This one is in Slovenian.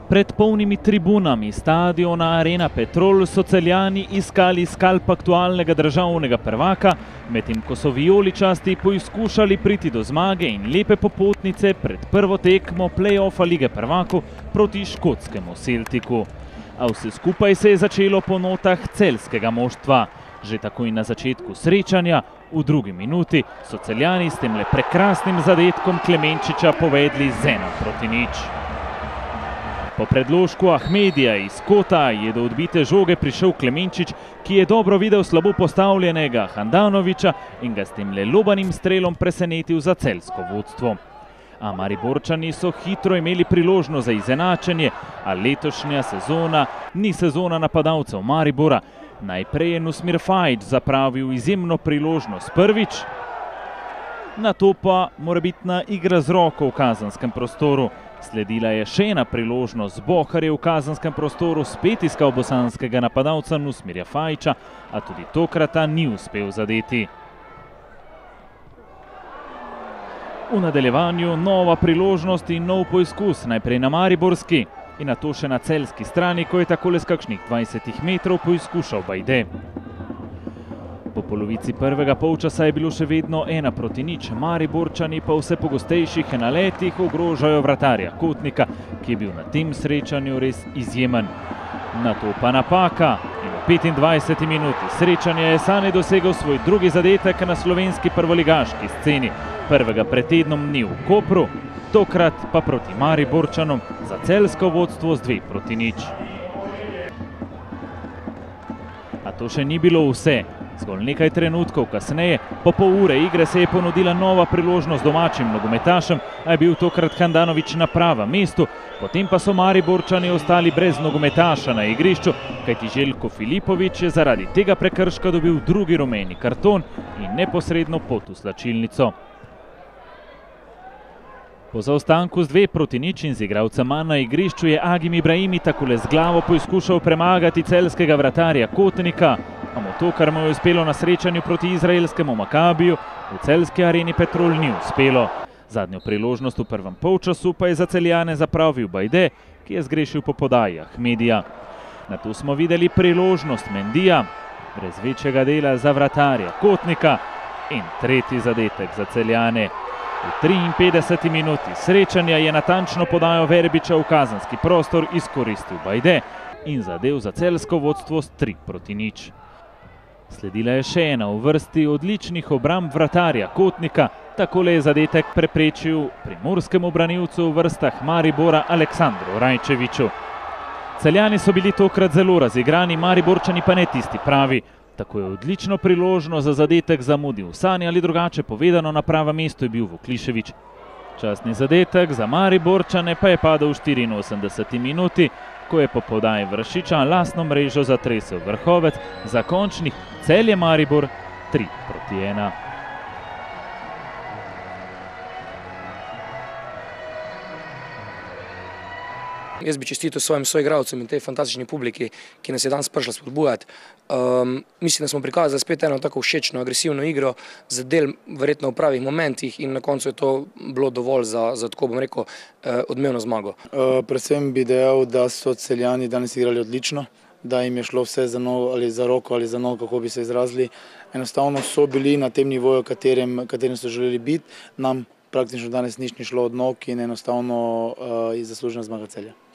Pred polnimi tribunami stadiona Arena Petrol so Celjani iskali skalp aktualnega državnega prvaka, medtem ko so vijoličasti poizkušali priti do zmage in lepe popotnice pred prvo tekmo play-offa Lige prvakov proti škotskemu Celticu. A vse skupaj se je začelo po notah celjskega moštva. Že takoj na začetku srečanja, v drugi minuti, so Celjani s temle prekrasnim zadetkom Klemenčiča povedli z 1:0. Po predložku Ahmedija iz kota je do odbite žoge prišel Klemenčič, ki je dobro videl slabo postavljenega Handanovića in ga s temle lobanim strelom presenetil za celjsko vodstvo. A Mariborčani so hitro imeli priložnost za izenačenje, a letošnja sezona ni sezona napadalcev Maribora. Najprej je Nusmir Fajić zapravil izjemno priložnost prvič, nato pa morebitna igra z roko v kazanskem prostoru. Sledila je še ena priložnost, Bohar je v kazanskem prostoru spet iskal bosanskega napadalca Nusmirja Fajića, a tudi tokrat ta ni uspel zadeti. V nadaljevanju nova priložnost in nov poizkus, najprej na mariborski in nato še na celjski strani, ko je takole z kakšnih 20 metrov poizkušal Bajde. Po polovici prvega polčasa je bilo še vedno 1:0, Mariborčani pa vse pogostejših naletih ogrožajo vratarja Kotnika, ki je bil na tem srečanju res izjemen. Nato pa napaka in v 25 minuti srečanja je Sane dosegel svoj drugi zadetek na slovenski prvoligaški sceni. Prvega pred tednom dni v Kopru, tokrat pa proti Mariborčanom za celjsko vodstvo z 2:0. A to še ni bilo vse. Zgolj nekaj trenutkov kasneje, po pol ure igre, se je ponudila nova priložnost domačim nogometašem, a je bil tokrat Handanović na pravem mestu, potem pa so Mariborčani ostali brez nogometaša na igrišču, kajti Željko Filipović je zaradi tega prekrška dobil drugi rumeni karton in neposredno pot v slačilnico. Po zaostanku z 2:0 in z igralcem manj na igrišču je Agim Ibrahimi takole z glavo poizkušal premagati celjskega vratarja Kotnika, a mu to, kar mu je uspelo na srečanju proti izraelskemu Makabiju, v celjski Areni Petrol ni uspelo. Zadnjo priložnost v prvem polčasu pa je za Celjane zapravil Bajde, ki je zgrešil po podaji Ahmedija. Nato smo videli priložnost Mendija, brez večjega dela za vratarja Kotnika in tretji zadetek za Celjane. V 53 minuti srečanja je natančno podajo Verbiča v kazenski prostor izkoristil Bajde in zadev za celjsko vodstvo s 3:0. Sledila je še ena v vrsti odličnih obramb vratarja Kotnika, takole je zadetek preprečil primorskemu branilcu v vrstah Maribora Aleksandru Rajčeviću. Celjani so bili tokrat zelo razigrani, Mariborčani pa ne tisti pravi. Tako je odlično priložnost za zadetek zamudil Sani, ali drugače povedano, na pravem mestu je bil Vuklišević. Častni zadetek za Mariborčane pa je padel v 84 minuti, ko je po podaji Vršiča lastno mrežo zatresel vrhovec za končnih Celje Maribor 3:1. Jaz bi čestitil svojim soigralcem in tej fantastični publiki, ki nas je danes prišla spodbujati. Mislim, da smo prikazali spet eno tako všečno, agresivno igro, za del verjetno v pravih momentih in na koncu je to bilo dovolj za tako bom rekel, odmevno zmago. Predvsem bi dejal, da so Celjani danes igrali odlično, da jim je šlo vse za nogo ali za roko ali za nogo, kako bi se izrazili. Enostavno so bili na tem nivoju, katerim so želeli biti. Nam praktično danes nič ni šlo od nog in enostavno je zaslužena zmaga Celja.